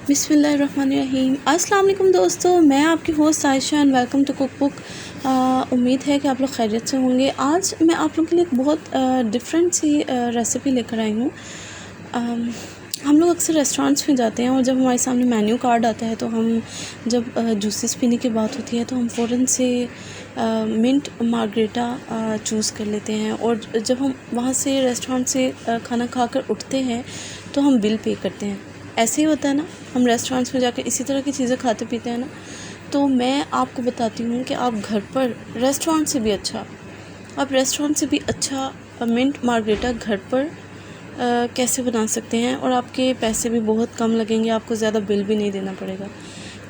बिस्मिल्लाहिर्रहमानिर्रहीम। अस्सलाम वालेकुम दोस्तों, मैं आपकी host Ayesha and welcome to Cook Book. उम्मीद है कि आप लोग खैरियत से होंगे। आज मैं आप लोगों के लिए एक बहुत डिफरेंट सी रेसिपी लेकर आई हूँ। हम लोग अक्सर रेस्टोरेंट्स में जाते हैं और जब हमारे सामने मेन्यू कार्ड आता है तो हम जब जूसेस पीने की बात होती है तो हम फ़ौरन से मिंट मार्गरेटा चूज़ कर लेते हैं। और जब हम वहाँ से रेस्टोरेंट से खाना खाकर उठते हैं तो हम बिल पे करते हैं। ऐसे ही होता है ना, हम रेस्टोरेंट्स में जाकर इसी तरह की चीज़ें खाते पीते हैं ना। तो मैं आपको बताती हूँ कि आप घर पर रेस्टोरेंट से भी अच्छा मिंट मार्गरेटा घर पर कैसे बना सकते हैं और आपके पैसे भी बहुत कम लगेंगे, आपको ज़्यादा बिल भी नहीं देना पड़ेगा।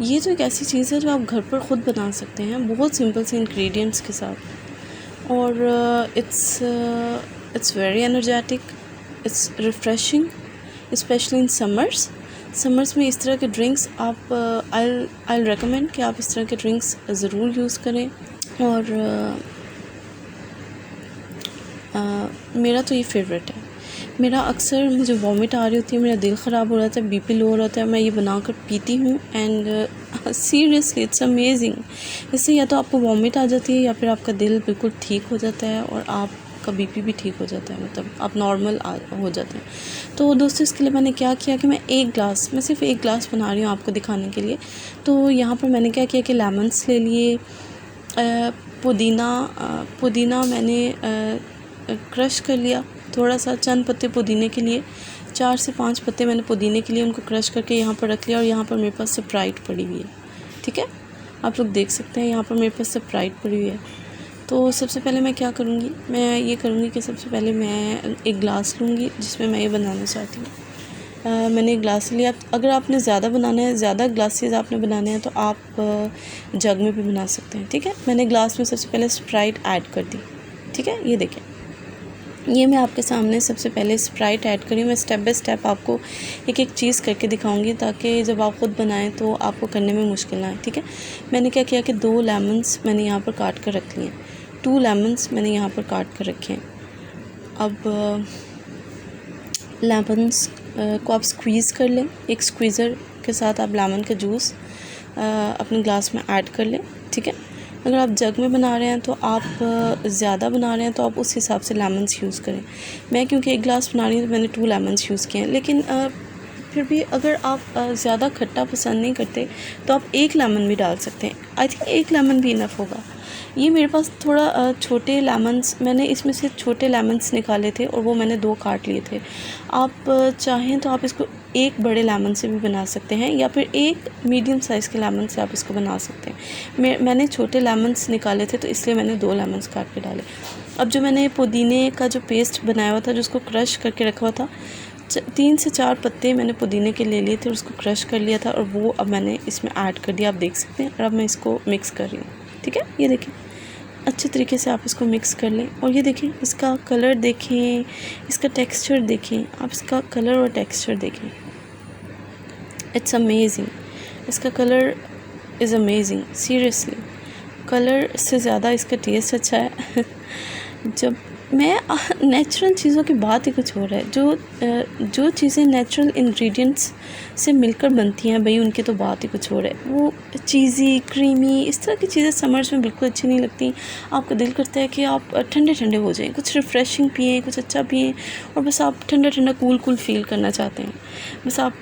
ये तो एक ऐसी चीज़ है जो आप घर पर ख़ुद बना सकते हैं बहुत सिंपल से इंग्रेडिएंट्स के साथ। और it's very energetic, it's refreshing, specially in summers में इस तरह के ड्रिंक्स आप आई रेकमेंड कि आप इस तरह के ड्रिंक्स ज़रूर यूज़ करें। और मेरा तो ये फेवरेट है। मेरा अक्सर मुझे वॉमिट आ रही होती है, मेरा दिल ख़राब हो रहा था, बीपी लो हो रहा था, मैं ये बनाकर पीती हूँ एंड सीरियसली इट्स अमेजिंग। इससे या तो आपको वॉमिट आ जाती है या फिर आपका दिल बिल्कुल ठीक हो जाता है और आपका बीपी भी ठीक हो जाता है, मतलब आप नॉर्मल हो जाते हैं। तो दोस्तों, इसके लिए मैंने क्या किया कि मैं सिर्फ एक ग्लास बना रही हूँ आपको दिखाने के लिए। तो यहाँ पर मैंने क्या किया कि लेमन्स ले लिए, पुदीना मैंने क्रश कर लिया, थोड़ा सा चंद पत्ते पुदीने के लिए, 4 से 5 पत्ते मैंने पुदीने के लिए उनको क्रश करके यहाँ पर रख लिया। और यहाँ पर मेरे पास स्प्राइट पड़ी हुई है, ठीक है, आप लोग देख सकते हैं यहाँ पर मेरे पास स्प्राइट पड़ी हुई है। तो सबसे पहले मैं क्या करूँगी, मैं ये करूँगी कि सबसे पहले मैं एक गिलास लूँगी जिसमें मैं ये बनाना चाहती हूँ। मैंने एक गिलास लिया। अगर आपने ज़्यादा बनाना है, ज़्यादा ग्लासेस आपने बनाने हैं तो आप जग में भी बना सकते हैं, ठीक है। मैंने गिलास में सबसे पहले स्प्राइट ऐड कर दी, ठीक है। ये देखें, ये मैं आपके सामने सबसे पहले स्प्राइट ऐड करी। मैं स्टेप बाय स्टेप आपको एक एक चीज़ करके दिखाऊंगी ताकि जब आप ख़ुद बनाएं तो आपको करने में मुश्किल ना आए, ठीक है। मैंने क्या किया कि 2 लेमन्स मैंने यहाँ पर काट कर रख लिए, 2 लेमन्स मैंने यहाँ पर काट कर रखे हैं। अब लेमन्स को आप स्क्वीज़ कर लें, एक स्क्वीज़र के साथ आप लेमन का जूस अपने ग्लास में ऐड कर लें, ठीक है। अगर आप जग में बना रहे हैं तो आप ज़्यादा बना रहे हैं तो आप उस हिसाब से लेमन्स यूज़ करें। मैं क्योंकि एक गिलास बना रही हूँ तो मैंने 2 लेमन्स यूज़ किए हैं। लेकिन फिर भी अगर आप ज़्यादा खट्टा पसंद नहीं करते तो आप 1 लेमन भी डाल सकते हैं। आई थिंक 1 लेमन भी इनफ होगा। ये मेरे पास थोड़ा छोटे लेमन्स, मैंने इसमें से छोटे लेमन्स निकाले थे और वो मैंने 2 काट लिए थे। आप चाहें तो आप इसको एक बड़े लेमन से भी बना सकते हैं या फिर एक मीडियम साइज़ के लेमन से आप इसको बना सकते हैं। मैंने छोटे लेमन्स निकाले थे तो इसलिए मैंने 2 लेमन्स काट के डाले। अब जो मैंने पुदीने का जो पेस्ट बनाया हुआ था, जो उसको क्रश करके रखा हुआ था, 3 से 4 पत्ते मैंने पुदीने के ले लिए थे, उसको क्रश कर लिया था और वो अब मैंने इसमें ऐड कर दिया, आप देख सकते हैं। और अब मैं इसको मिक्स कर रही हूँ, ठीक है। ये देखें, अच्छे तरीके से आप इसको मिक्स कर लें। और ये देखें, इसका कलर देखें, इसका टेक्सचर देखें, आप इसका कलर और टेक्सचर देखें, इट्स अमेजिंग। इसका colour is amazing, seriously colour से ज़्यादा इसका टेस्ट अच्छा है। जब मैं नेचुरल चीज़ों की बात ही कुछ हो रहा है, जो चीज़ें नेचुरल इंग्रेडिएंट्स से मिलकर बनती हैं भाई, उनकी तो बात ही कुछ हो रहा है। वो चीज़ी क्रीमी इस तरह की चीज़ें समर्स में बिल्कुल अच्छी नहीं लगती। आपका दिल करता है कि आप ठंडे ठंडे हो जाएं, कुछ रिफ़्रेशिंग पिएँ, कुछ अच्छा पिएँ और बस आप ठंडा ठंडा कूल फील करना चाहते हैं। बस आप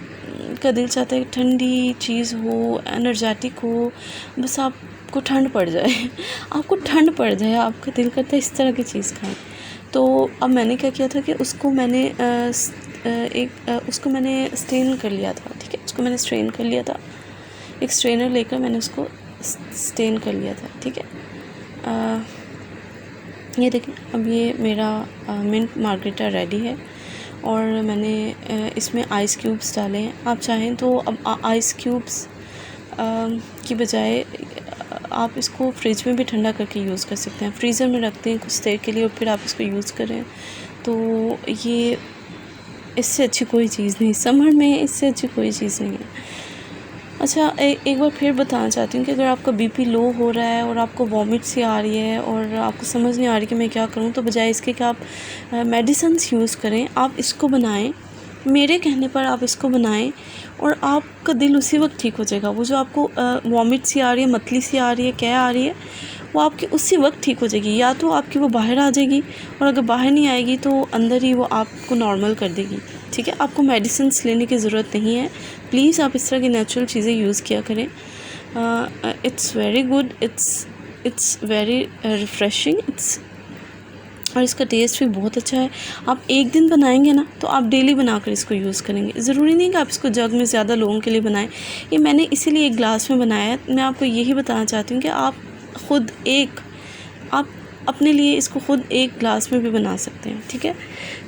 का दिल चाहता है कि ठंडी चीज़ हो, एनर्जेटिक हो, बस आपको ठंड पड़ जाए आपको ठंड पड़ जाए, आपका दिल करता है इस तरह की चीज़ खाएं। तो अब मैंने क्या किया था कि उसको मैंने स्ट्रेन कर लिया था, ठीक है। उसको मैंने स्ट्रेन कर लिया था, एक स्ट्रेनर लेकर मैंने उसको स्ट्रेन कर लिया था, ठीक है। ये देखें, अब ये मेरा मिंट मार्गरेटा रेडी है और मैंने इसमें आइस क्यूब्स डाले हैं। आप चाहें तो अब आइस क्यूब्स की बजाय आप इसको फ्रिज में भी ठंडा करके यूज़ कर सकते हैं। फ्रीज़र में रखते हैं कुछ देर के लिए और फिर आप इसको यूज़ करें, तो ये इससे अच्छी कोई चीज़ नहीं, समर में इससे अच्छी कोई चीज़ नहीं है। अच्छा, एक बार फिर बताना चाहती हूँ कि अगर आपका बीपी लो हो रहा है और आपको वॉमिट सी आ रही है और आपको समझ नहीं आ रही कि मैं क्या करूँ, तो बजाय इसके कि आप मेडिसिन्स यूज़ करें, आप इसको बनाएं मेरे कहने पर आप इसको बनाएं और आपका दिल उसी वक्त ठीक हो जाएगा। वो जो आपको वॉमिट सी आ रही है, मतली सी आ रही है, क्या आ रही है, वो आपकी उसी वक्त ठीक हो जाएगी। या तो आपकी वो बाहर आ जाएगी, और अगर बाहर नहीं आएगी तो अंदर ही वो आपको नॉर्मल कर देगी। ठीक है, आपको मेडिसिन लेने की ज़रूरत नहीं है। प्लीज़ आप इस तरह की नेचुरल चीज़ें यूज़ किया करें। It's very good, it's very refreshing, और इसका टेस्ट भी बहुत अच्छा है। आप एक दिन बनाएंगे ना तो आप डेली बनाकर इसको यूज़ करेंगे। ज़रूरी नहीं कि आप इसको जग में ज़्यादा लोगों के लिए बनाएं। ये मैंने इसीलिए एक ग्लास में बनाया है। मैं आपको यही बताना चाहती हूँ कि आप अपने लिए इसको ख़ुद एक ग्लास में भी बना सकते हैं। ठीक है,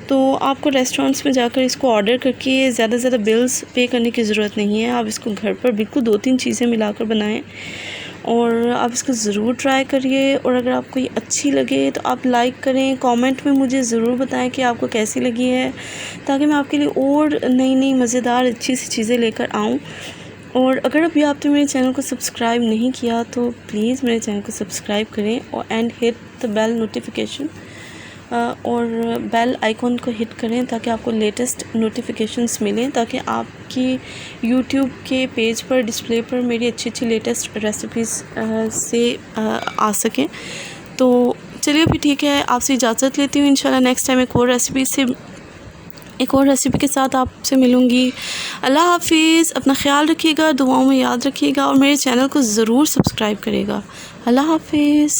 तो आपको रेस्टोरेंट्स में जाकर इसको ऑर्डर करके ज़्यादा बिल्स पे करने की ज़रूरत नहीं है। आप इसको घर पर बिल्कुल 2-3 चीज़ें मिलाकर बनाएं और आप इसको ज़रूर ट्राई करिए। और अगर आपको ये अच्छी लगे तो आप लाइक करें, कमेंट में मुझे ज़रूर बताएं कि आपको कैसी लगी है, ताकि मैं आपके लिए और नई मज़ेदार अच्छी सी चीज़ें लेकर आऊँ। और अगर अभी आपने मेरे चैनल को सब्सक्राइब नहीं किया तो प्लीज़ मेरे चैनल को सब्सक्राइब करें और and hit the bell notification, और बेल आइकॉन को हिट करें ताकि आपको लेटेस्ट नोटिफिकेशंस मिलें, ताकि आपकी यूट्यूब के पेज पर डिस्प्ले पर मेरी अच्छी लेटेस्ट रेसिपीज़ से आ सकें। तो चलिए अभी ठीक है, आपसे इजाज़त लेती हूँ। इंशाल्लाह नेक्स्ट टाइम एक और रेसिपी के साथ आपसे मिलूँगी। अल्लाह हाफिज़, अपना ख्याल रखिएगा, दुआओं में याद रखिएगा और मेरे चैनल को ज़रूर सब्सक्राइब करिएगा। अल्लाह हाफिज़।